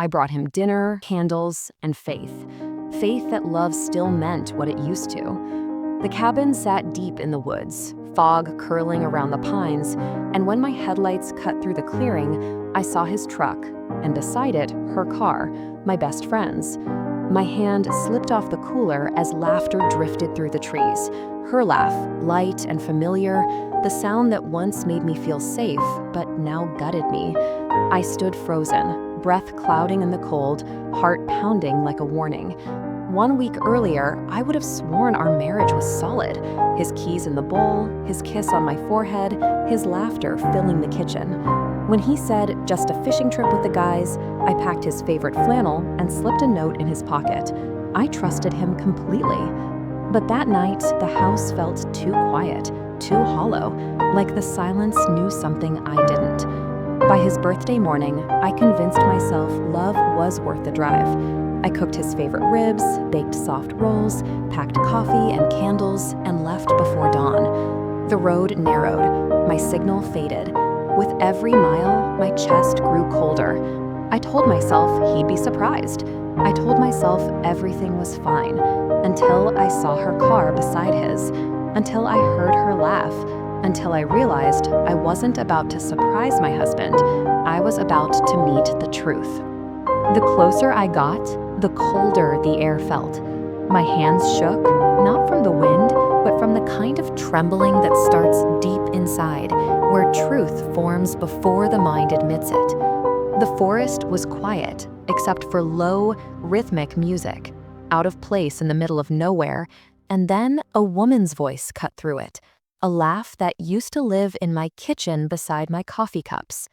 I brought him dinner, candles, and faith. Faith that love still meant what it used to. The cabin sat deep in the woods, fog curling around the pines, and when my headlights cut through the clearing, I saw his truck, and beside it, her car, my best friend's. My hand slipped off the cooler as laughter drifted through the trees. Her laugh, light and familiar, the sound that once made me feel safe, but now gutted me. I stood frozen, breath clouding in the cold, heart pounding like a warning. 1 week earlier, I would have sworn our marriage was solid. His keys in the bowl, his kiss on my forehead, his laughter filling the kitchen. When he said, just a fishing trip with the guys, I packed his favorite flannel and slipped a note in his pocket. I trusted him completely. But that night, the house felt too quiet, too hollow, like the silence knew something I didn't. By his birthday morning, I convinced myself love was worth the drive. I cooked his favorite ribs, baked soft rolls, packed coffee and candles, and left before dawn. The road narrowed. My signal faded. With every mile, my chest grew colder. I told myself he'd be surprised. I told myself everything was fine, until I saw her car beside his, until I heard her laugh, until I realized I wasn't about to surprise my husband. I was about to meet the truth. The closer I got, the colder the air felt. My hands shook, not from the wind, but from the kind of trembling that starts deep inside, where truth forms before the mind admits it. The forest was quiet, except for low, rhythmic music, out of place in the middle of nowhere, and then a woman's voice cut through it, a laugh that used to live in my kitchen beside my coffee cups.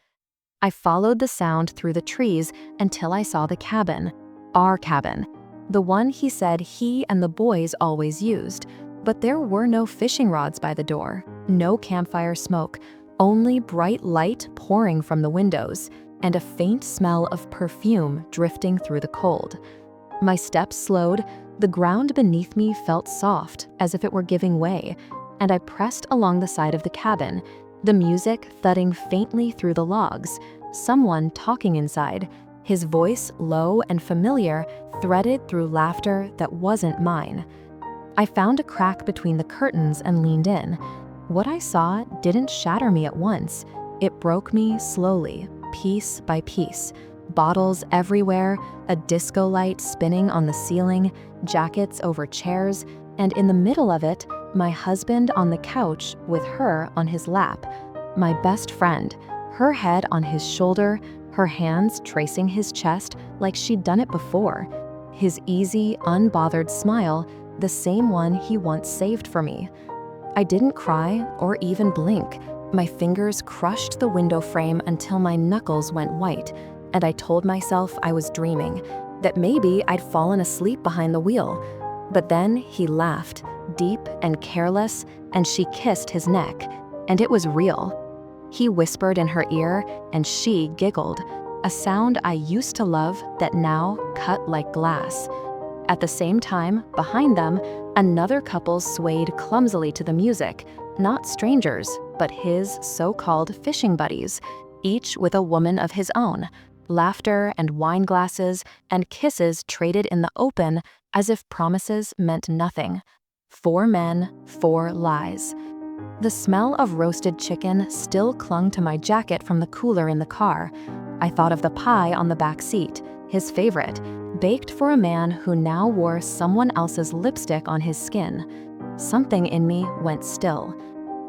I followed the sound through the trees until I saw the cabin, our cabin, the one he said he and the boys always used. But there were no fishing rods by the door, no campfire smoke, only bright light pouring from the windows, and a faint smell of perfume drifting through the cold. My steps slowed, the ground beneath me felt soft, as if it were giving way, and I pressed along the side of the cabin, the music thudding faintly through the logs, someone talking inside, his voice low and familiar, threaded through laughter that wasn't mine. I found a crack between the curtains and leaned in. What I saw didn't shatter me at once. It broke me slowly, piece by piece. Bottles everywhere, a disco light spinning on the ceiling, jackets over chairs, and in the middle of it, my husband on the couch with her on his lap. My best friend, her head on his shoulder, her hands tracing his chest like she'd done it before. His easy, unbothered smile, the same one he once saved for me. I didn't cry or even blink. My fingers crushed the window frame until my knuckles went white, and I told myself I was dreaming, that maybe I'd fallen asleep behind the wheel. But then he laughed, deep and careless, and she kissed his neck, and it was real. He whispered in her ear, and she giggled, a sound I used to love that now cut like glass. At the same time, behind them, another couple swayed clumsily to the music, not strangers, but his so-called fishing buddies, each with a woman of his own. Laughter and wine glasses and kisses traded in the open as if promises meant nothing. 4 men, 4 lies. The smell of roasted chicken still clung to my jacket from the cooler in the car. I thought of the pie on the back seat, his favorite, baked for a man who now wore someone else's lipstick on his skin. Something in me went still.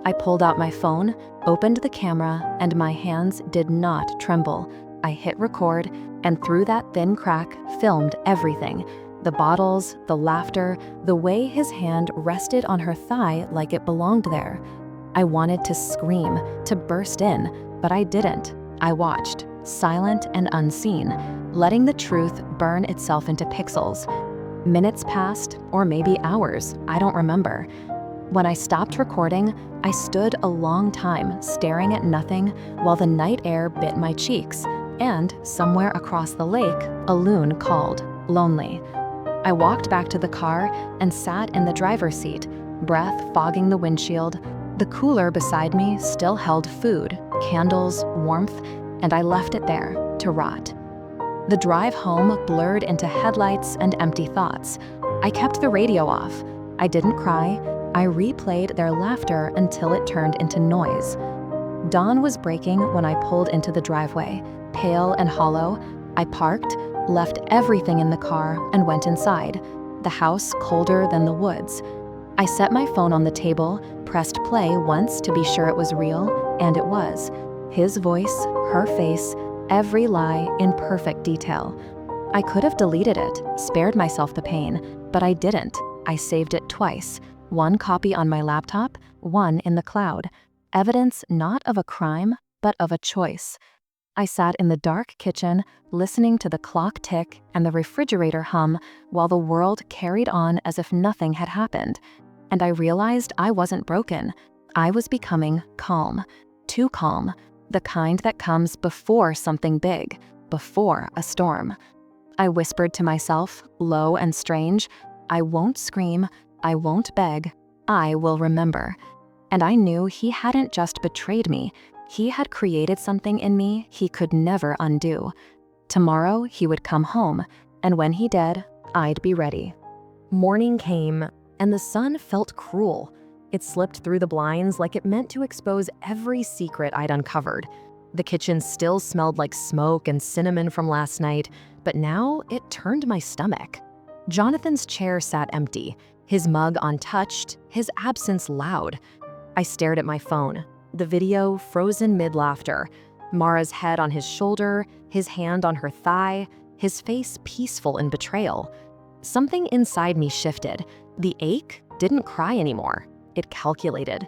I pulled out my phone, opened the camera, and my hands did not tremble. I hit record, and through that thin crack, filmed everything. The bottles, the laughter, the way his hand rested on her thigh like it belonged there. I wanted to scream, to burst in, but I didn't. I watched, silent and unseen, letting the truth burn itself into pixels. Minutes passed, or maybe hours, I don't remember. When I stopped recording, I stood a long time staring at nothing while the night air bit my cheeks, and somewhere across the lake, a loon called, lonely. I walked back to the car and sat in the driver's seat, breath fogging the windshield. The cooler beside me still held food, candles, warmth, and I left it there to rot. The drive home blurred into headlights and empty thoughts. I kept the radio off. I didn't cry. I replayed their laughter until it turned into noise. Dawn was breaking when I pulled into the driveway. Pale and hollow, I parked, left everything in the car, and went inside. The house colder than the woods. I set my phone on the table, pressed play once to be sure it was real, and it was. His voice, her face, every lie in perfect detail. I could have deleted it, spared myself the pain, but I didn't. I saved it twice. One copy on my laptop, one in the cloud. Evidence not of a crime, but of a choice. I sat in the dark kitchen, listening to the clock tick and the refrigerator hum while the world carried on as if nothing had happened. And I realized I wasn't broken. I was becoming calm. Too calm. The kind that comes before something big, before a storm. I whispered to myself, low and strange, I won't scream, I won't beg, I will remember. And I knew he hadn't just betrayed me, he had created something in me he could never undo. Tomorrow he would come home, and when he did, I'd be ready. Morning came, and the sun felt cruel. It slipped through the blinds like it meant to expose every secret I'd uncovered. The kitchen still smelled like smoke and cinnamon from last night, but now it turned my stomach. Jonathan's chair sat empty, his mug untouched, his absence loud. I stared at my phone, the video frozen mid-laughter, Mara's head on his shoulder, his hand on her thigh, his face peaceful in betrayal. Something inside me shifted. The ache didn't cry anymore. It calculated.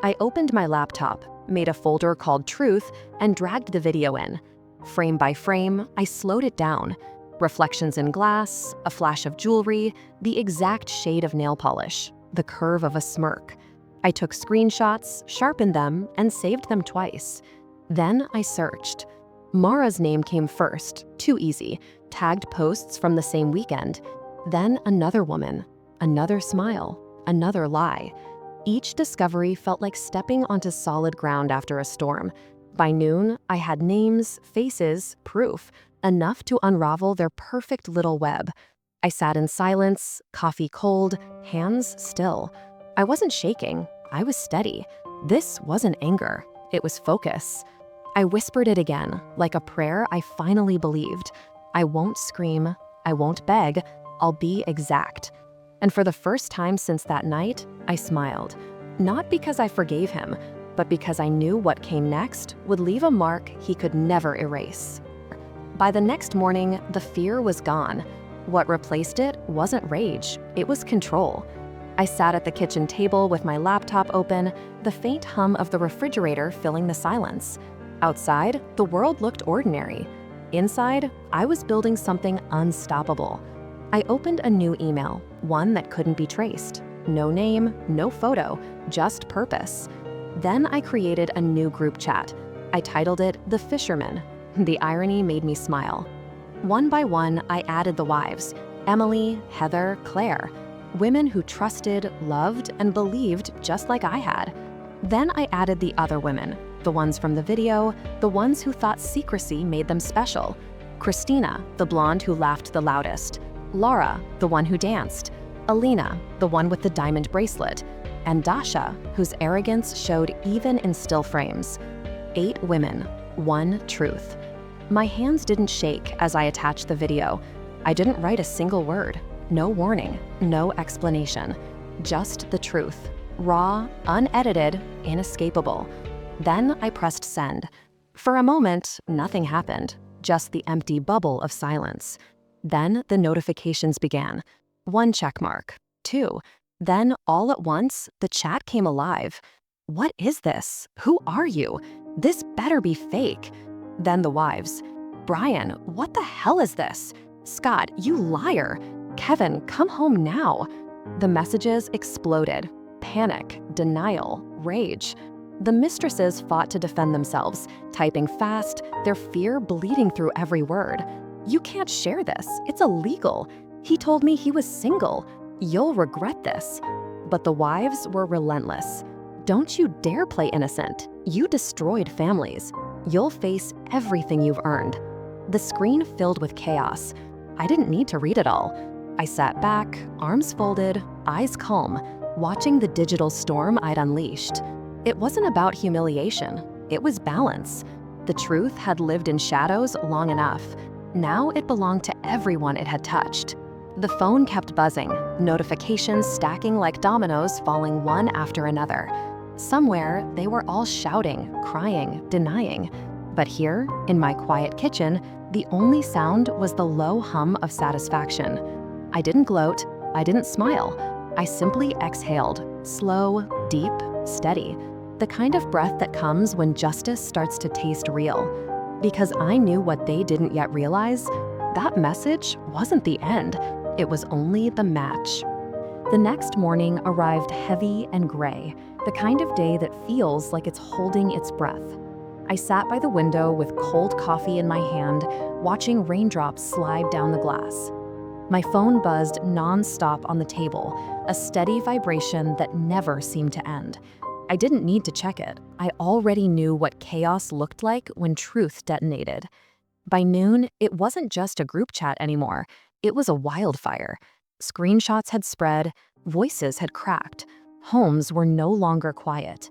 I opened my laptop, made a folder called Truth, and dragged the video in. Frame by frame, I slowed it down. Reflections in glass, a flash of jewelry, the exact shade of nail polish, the curve of a smirk. I took screenshots, sharpened them, and saved them twice. Then I searched. Mara's name came first, too easy, tagged posts from the same weekend. Then another woman, another smile, another lie. Each discovery felt like stepping onto solid ground after a storm. By noon, I had names, faces, proof, enough to unravel their perfect little web. I sat in silence, coffee cold, hands still. I wasn't shaking, I was steady. This wasn't anger, it was focus. I whispered it again, like a prayer I finally believed. I won't scream, I won't beg, I'll be exact. And for the first time since that night, I smiled. Not because I forgave him, but because I knew what came next would leave a mark he could never erase. By the next morning, the fear was gone. What replaced it wasn't rage, it was control. I sat at the kitchen table with my laptop open, the faint hum of the refrigerator filling the silence. Outside, the world looked ordinary. Inside, I was building something unstoppable. I opened a new email, one that couldn't be traced. No name, no photo, just purpose. Then I created a new group chat. I titled it The Fisherman. The irony made me smile. One by one, I added the wives, Emily, Heather, Claire, women who trusted, loved, and believed just like I had. Then I added the other women, the ones from the video, the ones who thought secrecy made them special. Christina, the blonde who laughed the loudest. Laura, the one who danced. Alina, the one with the diamond bracelet. And Dasha, whose arrogance showed even in still frames. 8 women, 1 truth. My hands didn't shake as I attached the video. I didn't write a single word. No warning, no explanation. Just the truth. Raw, unedited, inescapable. Then I pressed send. For a moment, nothing happened, just the empty bubble of silence. Then the notifications began. 1 check mark, 2. Then all at once, the chat came alive. What is this? Who are you? This better be fake. Then the wives. Brian, what the hell is this? Scott, you liar. Kevin, come home now. The messages exploded. Panic, denial, rage. The mistresses fought to defend themselves, typing fast, their fear bleeding through every word. You can't share this. It's illegal. He told me he was single. You'll regret this. But the wives were relentless. Don't you dare play innocent. You destroyed families. You'll face everything you've earned. The screen filled with chaos. I didn't need to read it all. I sat back, arms folded, eyes calm, watching the digital storm I'd unleashed. It wasn't about humiliation. It was balance. The truth had lived in shadows long enough. Now it belonged to everyone it had touched. The phone kept buzzing, notifications stacking like dominoes falling one after another. Somewhere, they were all shouting, crying, denying. But here, in my quiet kitchen, the only sound was the low hum of satisfaction. I didn't gloat, I didn't smile. I simply exhaled, slow, deep, steady. The kind of breath that comes when justice starts to taste real. Because I knew what they didn't yet realize, that message wasn't the end. It was only the match. The next morning arrived heavy and gray, the kind of day that feels like it's holding its breath. I sat by the window with cold coffee in my hand, watching raindrops slide down the glass. My phone buzzed non-stop on the table, a steady vibration that never seemed to end. I didn't need to check it. I already knew what chaos looked like when truth detonated. By noon, it wasn't just a group chat anymore. It was a wildfire. Screenshots had spread, voices had cracked, homes were no longer quiet.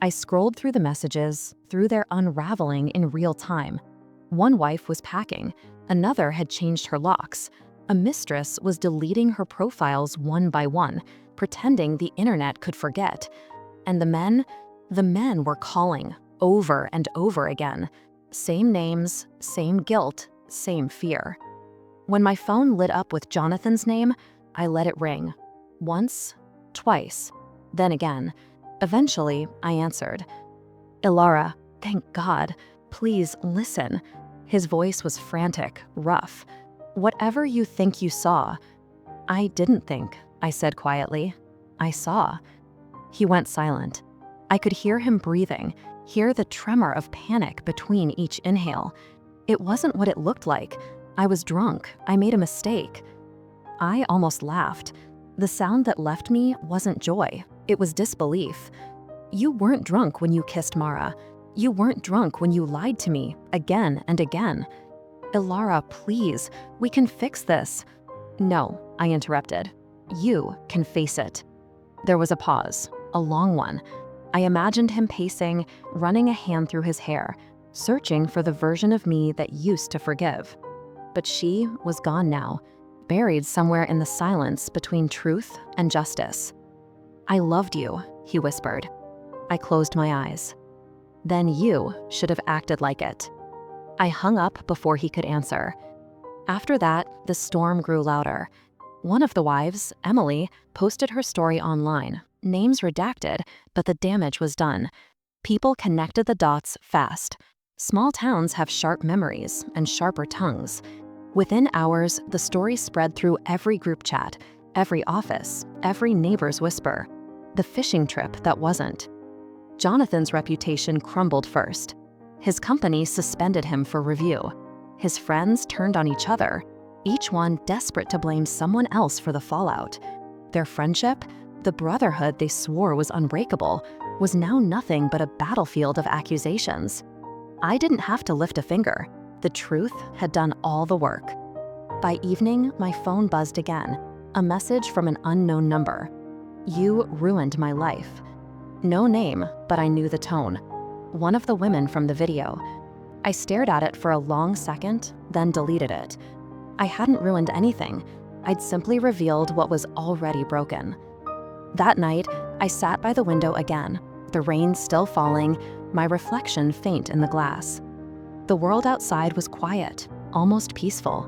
I scrolled through the messages, through their unraveling in real time. One wife was packing, another had changed her locks. A mistress was deleting her profiles one by one, pretending the internet could forget. And the men were calling over and over again. Same names, same guilt, same fear. When my phone lit up with Jonathan's name, I let it ring. Once, twice, then again. Eventually, I answered. "Ilara, thank God. Please listen." His voice was frantic, rough. "Whatever you think you saw." "I didn't think," I said quietly. "I saw." He went silent. I could hear him breathing, hear the tremor of panic between each inhale. It wasn't what it looked like. I was drunk. I made a mistake. I almost laughed. The sound that left me wasn't joy. It was disbelief. "You weren't drunk when you kissed Mara. You weren't drunk when you lied to me again and again." "Ilara, please, we can fix this." "No," I interrupted. "You can face it." There was a pause, a long one. I imagined him pacing, running a hand through his hair, searching for the version of me that used to forgive. But she was gone now, buried somewhere in the silence between truth and justice. "I loved you," he whispered. I closed my eyes. "Then you should have acted like it." I hung up before he could answer. After that, the storm grew louder. One of the wives, Emily, posted her story online, names redacted, but the damage was done. People connected the dots fast. Small towns have sharp memories and sharper tongues. Within hours, the story spread through every group chat, every office, every neighbor's whisper. The fishing trip that wasn't. Jonathan's reputation crumbled first. His company suspended him for review. His friends turned on each other, each one desperate to blame someone else for the fallout. Their friendship, the brotherhood they swore was unbreakable, was now nothing but a battlefield of accusations. I didn't have to lift a finger. The truth had done all the work. By evening, my phone buzzed again, a message from an unknown number. "You ruined my life." No name, but I knew the tone. One of the women from the video. I stared at it for a long second, then deleted it. I hadn't ruined anything. I'd simply revealed what was already broken. That night, I sat by the window again, the rain still falling, my reflection faint in the glass. The world outside was quiet, almost peaceful.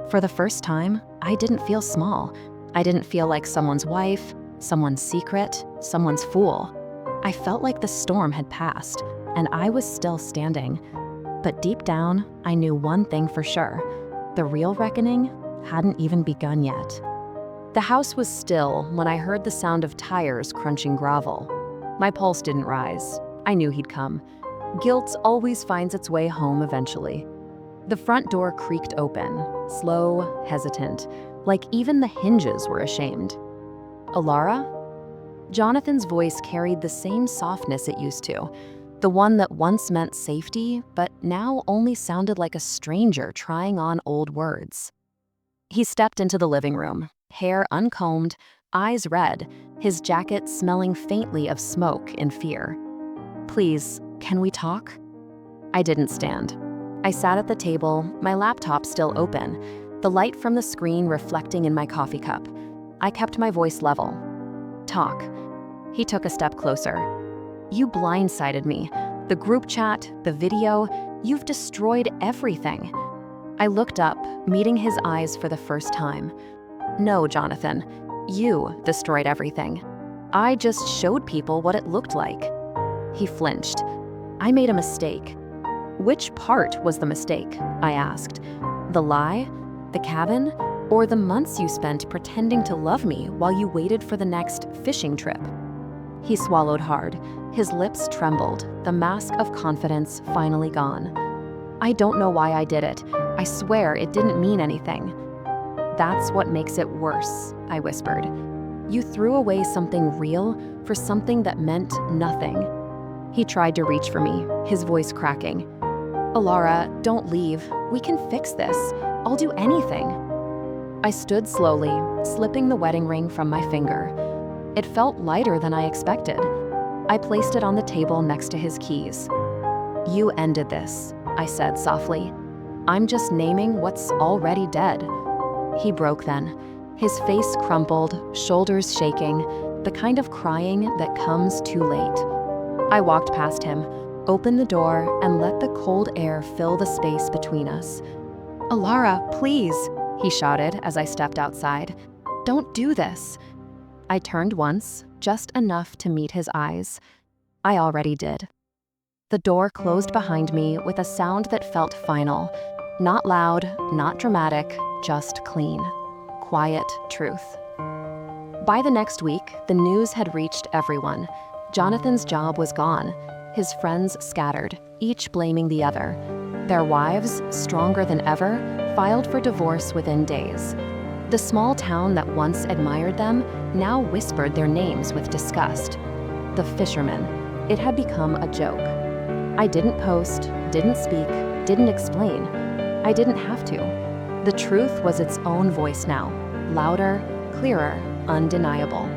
For the first time, I didn't feel small. I didn't feel like someone's wife, someone's secret, someone's fool. I felt like the storm had passed, and I was still standing. But deep down, I knew one thing for sure. The real reckoning hadn't even begun yet. The house was still when I heard the sound of tires crunching gravel. My pulse didn't rise. I knew he'd come. Guilt always finds its way home eventually. The front door creaked open, slow, hesitant, like even the hinges were ashamed. "Ilara?" Jonathan's voice carried the same softness it used to. The one that once meant safety, but now only sounded like a stranger trying on old words. He stepped into the living room, hair uncombed, eyes red, his jacket smelling faintly of smoke in fear. "Please, can we talk?" I didn't stand. I sat at the table, my laptop still open, the light from the screen reflecting in my coffee cup. I kept my voice level. "Talk." He took a step closer. "You blindsided me. The group chat, the video, you've destroyed everything." I looked up, meeting his eyes for the first time. "No, Jonathan, you destroyed everything. I just showed people what it looked like." He flinched. "I made a mistake." "Which part was the mistake?" I asked. "The lie? The cabin? Or the months you spent pretending to love me while you waited for the next fishing trip?" He swallowed hard. His lips trembled, the mask of confidence finally gone. "I don't know why I did it. I swear it didn't mean anything." "That's what makes it worse," I whispered. "You threw away something real for something that meant nothing." He tried to reach for me, his voice cracking. "Alara, don't leave. We can fix this. I'll do anything." I stood slowly, slipping the wedding ring from my finger. It felt lighter than I expected. I placed it on the table next to his keys. "You ended this," I said softly. "I'm just naming what's already dead." He broke then. His face crumpled, shoulders shaking, the kind of crying that comes too late. I walked past him, opened the door, and let the cold air fill the space between us. "Alara, please," he shouted as I stepped outside. "Don't do this." I turned once, just enough to meet his eyes. I already did. The door closed behind me with a sound that felt final. Not loud, not dramatic, just clean. Quiet truth. By the next week, the news had reached everyone. Jonathan's job was gone. His friends scattered, each blaming the other. Their wives, stronger than ever, filed for divorce within days. The small town that once admired them now whispered their names with disgust. The fishermen. It had become a joke. I didn't post, didn't speak, didn't explain. I didn't have to. The truth was its own voice now, louder, clearer, undeniable.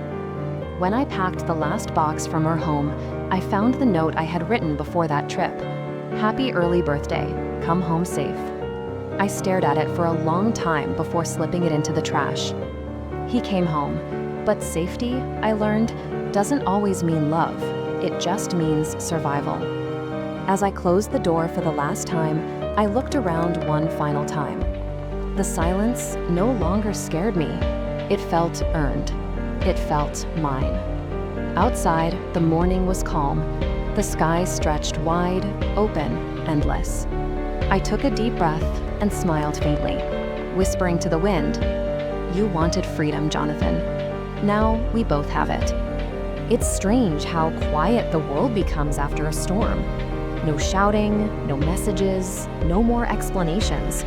When I packed the last box from her home, I found the note I had written before that trip. "Happy early birthday. Come home safe." I stared at it for a long time before slipping it into the trash. He came home, but safety, I learned, doesn't always mean love. It just means survival. As I closed the door for the last time, I looked around one final time. The silence no longer scared me. It felt earned. It felt mine. Outside, the morning was calm. The sky stretched wide, open, endless. I took a deep breath and smiled faintly, whispering to the wind, "You wanted freedom, Jonathan. Now we both have it." It's strange how quiet the world becomes after a storm. No shouting, no messages, no more explanations.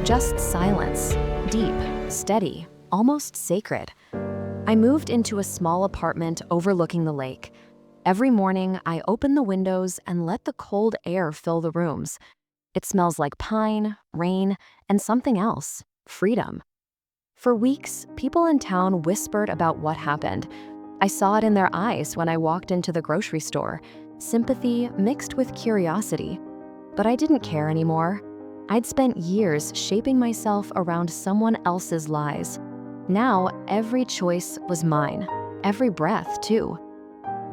Just silence, deep, steady, almost sacred. I moved into a small apartment overlooking the lake. Every morning, I open the windows and let the cold air fill the rooms. It smells like pine, rain, and something else, freedom. For weeks, people in town whispered about what happened. I saw it in their eyes when I walked into the grocery store, sympathy mixed with curiosity. But I didn't care anymore. I'd spent years shaping myself around someone else's lies. Now, every choice was mine, every breath, too.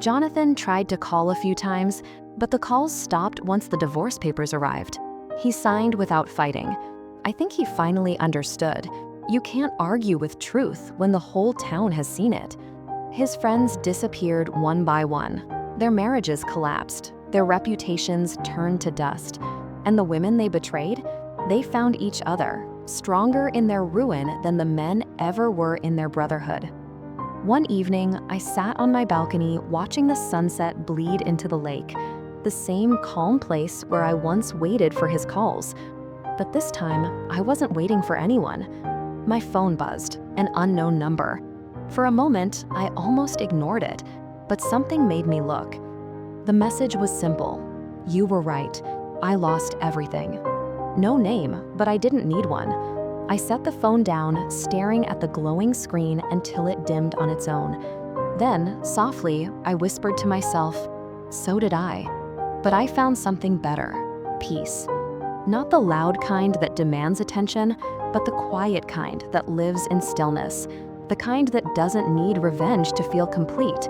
Jonathan tried to call a few times, but the calls stopped once the divorce papers arrived. He signed without fighting. I think he finally understood. You can't argue with truth when the whole town has seen it. His friends disappeared one by one. Their marriages collapsed. Their reputations turned to dust. And the women they betrayed, they found each other, stronger in their ruin than the men ever were in their brotherhood. One evening, I sat on my balcony watching the sunset bleed into the lake, the same calm place where I once waited for his calls. But this time, I wasn't waiting for anyone. My phone buzzed, an unknown number. For a moment, I almost ignored it, but something made me look. The message was simple, You were right. I lost everything. No name, but I didn't need one. I set the phone down, staring at the glowing screen until it dimmed on its own. Then, softly, I whispered to myself, so did I. But I found something better: peace. Not the loud kind that demands attention, but the quiet kind that lives in stillness. The kind that doesn't need revenge to feel complete.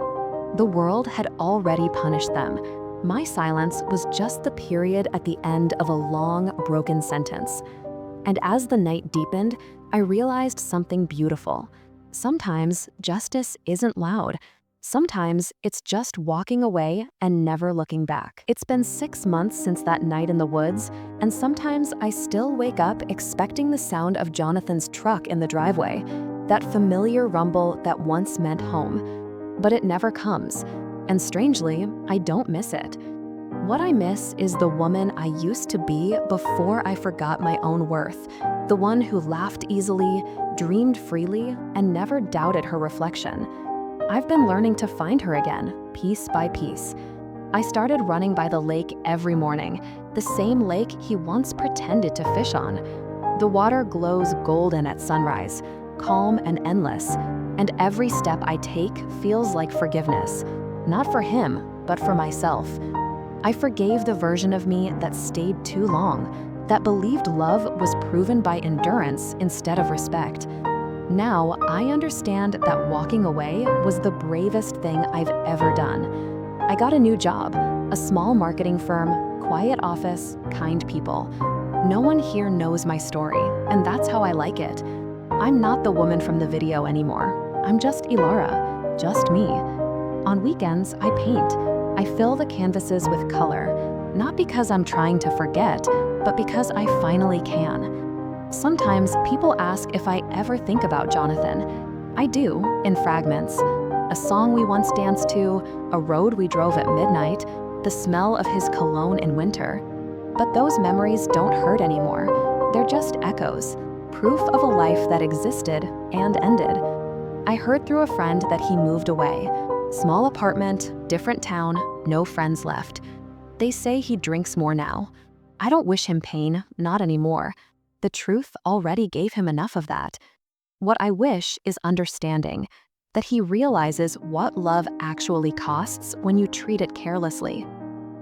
The world had already punished them. My silence was just the period at the end of a long, broken sentence. And as the night deepened, I realized something beautiful. Sometimes justice isn't loud. Sometimes it's just walking away and never looking back. It's been 6 months since that night in the woods, and sometimes I still wake up expecting the sound of Jonathan's truck in the driveway, that familiar rumble that once meant home. But it never comes, and strangely, I don't miss it. What I miss is the woman I used to be before I forgot my own worth, the one who laughed easily, dreamed freely, and never doubted her reflection. I've been learning to find her again, piece by piece. I started running by the lake every morning, the same lake he once pretended to fish on. The water glows golden at sunrise, calm and endless, and every step I take feels like forgiveness. Not for him, but for myself. I forgave the version of me that stayed too long, that believed love was proven by endurance instead of respect. Now, I understand that walking away was the bravest thing I've ever done. I got a new job, a small marketing firm, quiet office, kind people. No one here knows my story, and that's how I like it. I'm not the woman from the video anymore. I'm just Ilara, just me. On weekends, I paint. I fill the canvases with color, not because I'm trying to forget, but because I finally can. Sometimes people ask if I ever think about Jonathan. I do, in fragments. A song we once danced to, a road we drove at midnight, the smell of his cologne in winter. But those memories don't hurt anymore. They're just echoes, proof of a life that existed and ended. I heard through a friend that he moved away. Small apartment, different town, no friends left. They say he drinks more now. I don't wish him pain, not anymore. The truth already gave him enough of that. What I wish is understanding, that he realizes what love actually costs when you treat it carelessly.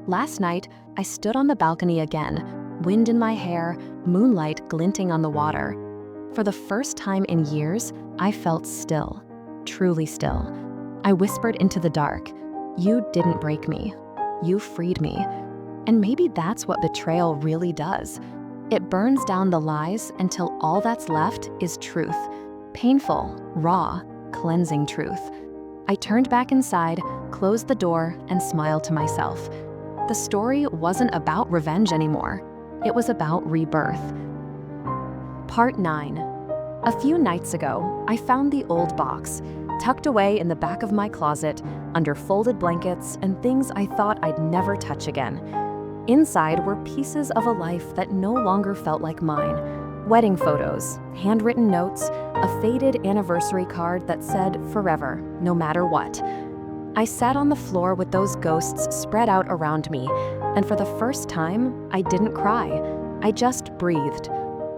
Last night, I stood on the balcony again, wind in my hair, moonlight glinting on the water. For the first time in years, I felt still, truly still. I whispered into the dark, "You didn't break me. You freed me." And maybe that's what betrayal really does. It burns down the lies until all that's left is truth. Painful, raw, cleansing truth. I turned back inside, closed the door, and smiled to myself. The story wasn't about revenge anymore. It was about rebirth. Part 9. A few nights ago, I found the old box, tucked away in the back of my closet, under folded blankets and things I thought I'd never touch again. Inside were pieces of a life that no longer felt like mine. Wedding photos, handwritten notes, a faded anniversary card that said forever, no matter what. I sat on the floor with those ghosts spread out around me, and for the first time, I didn't cry. I just breathed.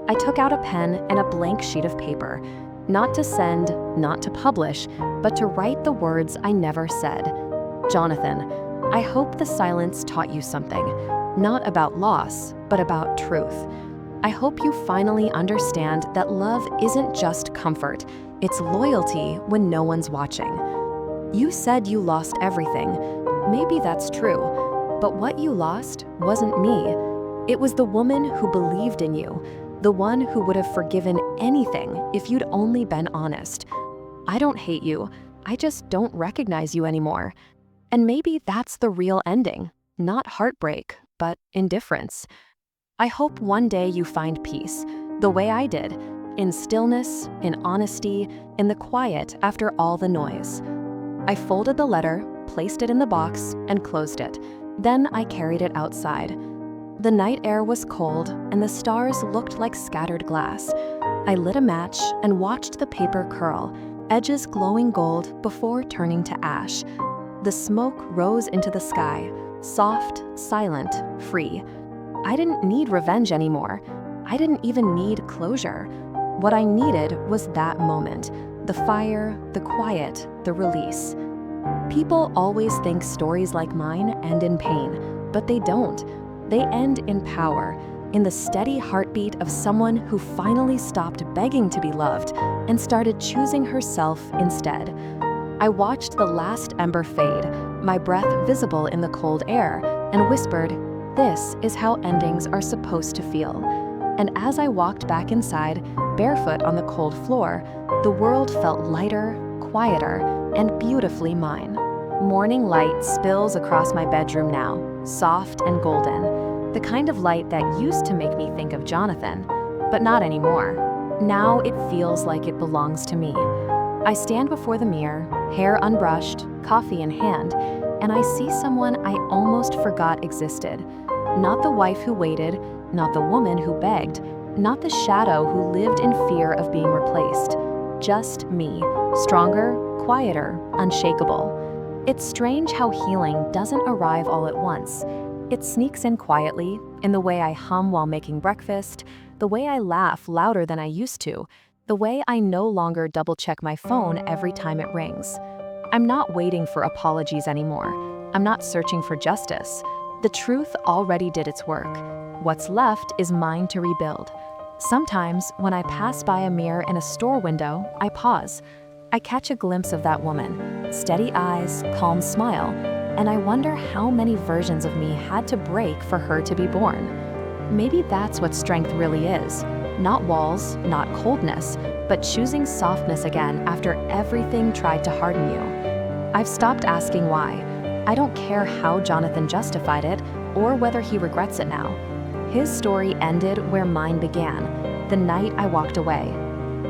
I took out a pen and a blank sheet of paper, not to send, not to publish, but to write the words I never said. Jonathan, I hope the silence taught you something, not about loss, but about truth. I hope you finally understand that love isn't just comfort, it's loyalty when no one's watching. You said you lost everything. Maybe that's true, but what you lost wasn't me. It was the woman who believed in you, the one who would have forgiven anything if you'd only been honest. I don't hate you, I just don't recognize you anymore. And maybe that's the real ending, not heartbreak, but indifference. I hope one day you find peace, the way I did, in stillness, in honesty, in the quiet after all the noise. I folded the letter, placed it in the box, and closed it. Then I carried it outside. The night air was cold, and the stars looked like scattered glass. I lit a match and watched the paper curl, edges glowing gold before turning to ash. The smoke rose into the sky, soft, silent, free. I didn't need revenge anymore. I didn't even need closure. What I needed was that moment, the fire, the quiet, the release. People always think stories like mine end in pain, but they don't. They end in power, in the steady heartbeat of someone who finally stopped begging to be loved and started choosing herself instead. I watched the last ember fade, my breath visible in the cold air, and whispered, "This is how endings are supposed to feel." And as I walked back inside, barefoot on the cold floor, the world felt lighter, quieter, and beautifully mine. Morning light spills across my bedroom now, soft and golden. The kind of light that used to make me think of Jonathan, but not anymore. Now it feels like it belongs to me. I stand before the mirror, hair unbrushed, coffee in hand, and I see someone I almost forgot existed. Not the wife who waited, not the woman who begged, not the shadow who lived in fear of being replaced. Just me, stronger, quieter, unshakable. It's strange how healing doesn't arrive all at once. It sneaks in quietly, in the way I hum while making breakfast, the way I laugh louder than I used to, the way I no longer double-check my phone every time it rings. I'm not waiting for apologies anymore. I'm not searching for justice. The truth already did its work. What's left is mine to rebuild. Sometimes, when I pass by a mirror in a store window, I pause. I catch a glimpse of that woman, steady eyes, calm smile, and I wonder how many versions of me had to break for her to be born. Maybe that's what strength really is. Not walls, not coldness, but choosing softness again after everything tried to harden you. I've stopped asking why. I don't care how Jonathan justified it or whether he regrets it now. His story ended where mine began, the night I walked away.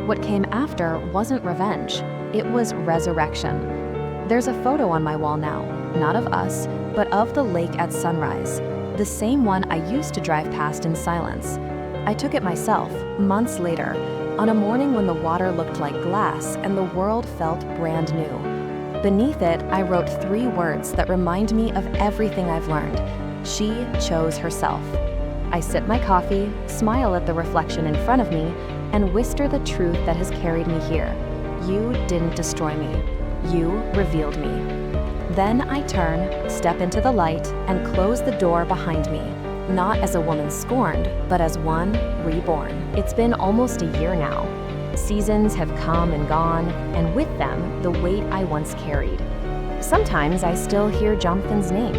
What came after wasn't revenge, it was resurrection. There's a photo on my wall now, not of us, but of the lake at sunrise, the same one I used to drive past in silence. I took it myself, months later, on a morning when the water looked like glass and the world felt brand new. Beneath it, I wrote 3 words that remind me of everything I've learned. She chose herself. I sip my coffee, smile at the reflection in front of me, and whisper the truth that has carried me here. You didn't destroy me. You revealed me. Then I turn, step into the light, and close the door behind me. Not as a woman scorned, but as one reborn. It's been almost a year now. Seasons have come and gone, and with them, the weight I once carried. Sometimes I still hear Jonathan's name,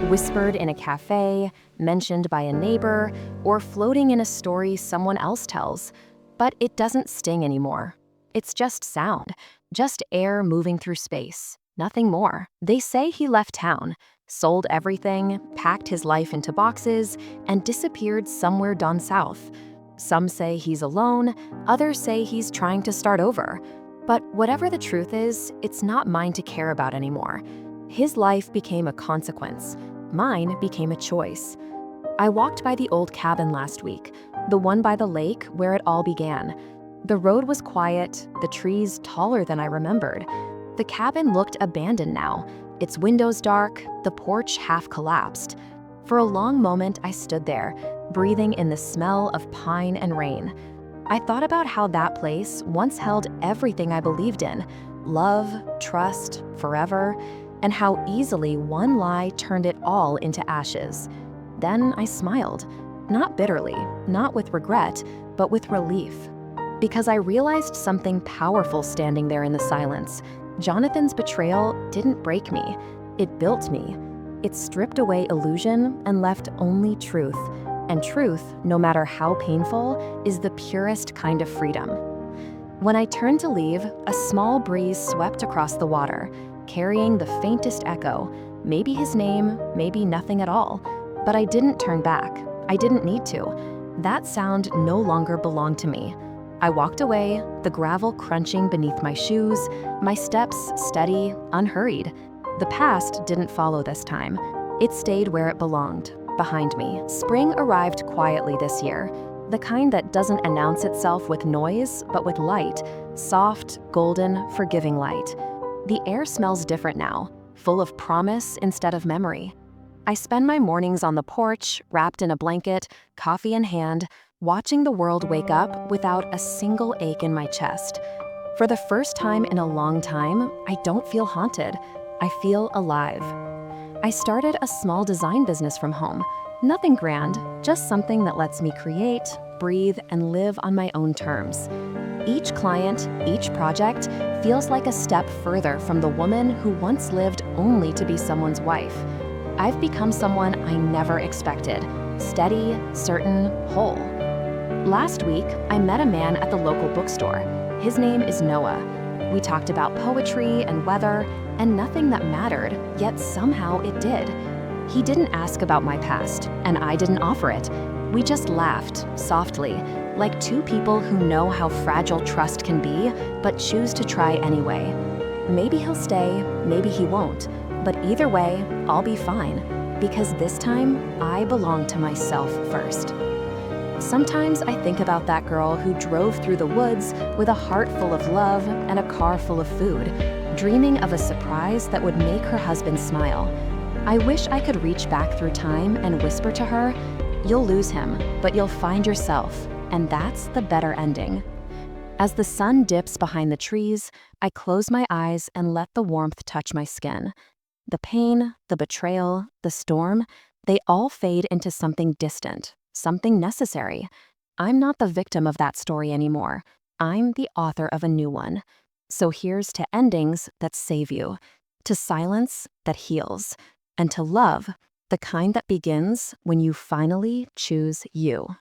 whispered in a cafe, mentioned by a neighbor, or floating in a story someone else tells. But it doesn't sting anymore. It's just sound, just air moving through space, nothing more. They say he left town, sold everything, packed his life into boxes, and disappeared somewhere down south. Some say he's alone, others say he's trying to start over. But whatever the truth is, it's not mine to care about anymore. His life became a consequence. Mine became a choice. I walked by the old cabin last week, the one by the lake where it all began. The road was quiet, the trees taller than I remembered. The cabin looked abandoned now, its windows dark, the porch half collapsed. For a long moment, I stood there, breathing in the smell of pine and rain. I thought about how that place once held everything I believed in: love, trust, forever, and how easily one lie turned it all into ashes. Then I smiled, not bitterly, not with regret, but with relief. Because I realized something powerful standing there in the silence. Jonathan's betrayal didn't break me, it built me. It stripped away illusion and left only truth. And truth, no matter how painful, is the purest kind of freedom. When I turned to leave, a small breeze swept across the water, carrying the faintest echo, maybe his name, maybe nothing at all. But I didn't turn back. I didn't need to. That sound no longer belonged to me. I walked away, the gravel crunching beneath my shoes, my steps steady, unhurried. The past didn't follow this time. It stayed where it belonged, behind me. Spring arrived quietly this year, the kind that doesn't announce itself with noise, but with light, soft, golden, forgiving light. The air smells different now, full of promise instead of memory. I spend my mornings on the porch, wrapped in a blanket, coffee in hand, watching the world wake up without a single ache in my chest. For the first time in a long time, I don't feel haunted. I feel alive. I started a small design business from home. Nothing grand, just something that lets me create, breathe, and live on my own terms. Each client, each project feels like a step further from the woman who once lived only to be someone's wife. I've become someone I never expected, steady, certain, whole. Last week, I met a man at the local bookstore. His name is Noah. We talked about poetry and weather, and nothing that mattered, yet somehow it did. He didn't ask about my past, and I didn't offer it. We just laughed, softly, like two people who know how fragile trust can be, but choose to try anyway. Maybe he'll stay, maybe he won't, but either way, I'll be fine, because this time, I belong to myself first. Sometimes I think about that girl who drove through the woods with a heart full of love and a car full of food, dreaming of a surprise that would make her husband smile. I wish I could reach back through time and whisper to her, "You'll lose him, but you'll find yourself," and that's the better ending. As the sun dips behind the trees, I close my eyes and let the warmth touch my skin. The pain, the betrayal, the storm, they all fade into something distant, something necessary. I'm not the victim of that story anymore. I'm the author of a new one. So here's to endings that save you, to silence that heals, and to love, the kind that begins when you finally choose you.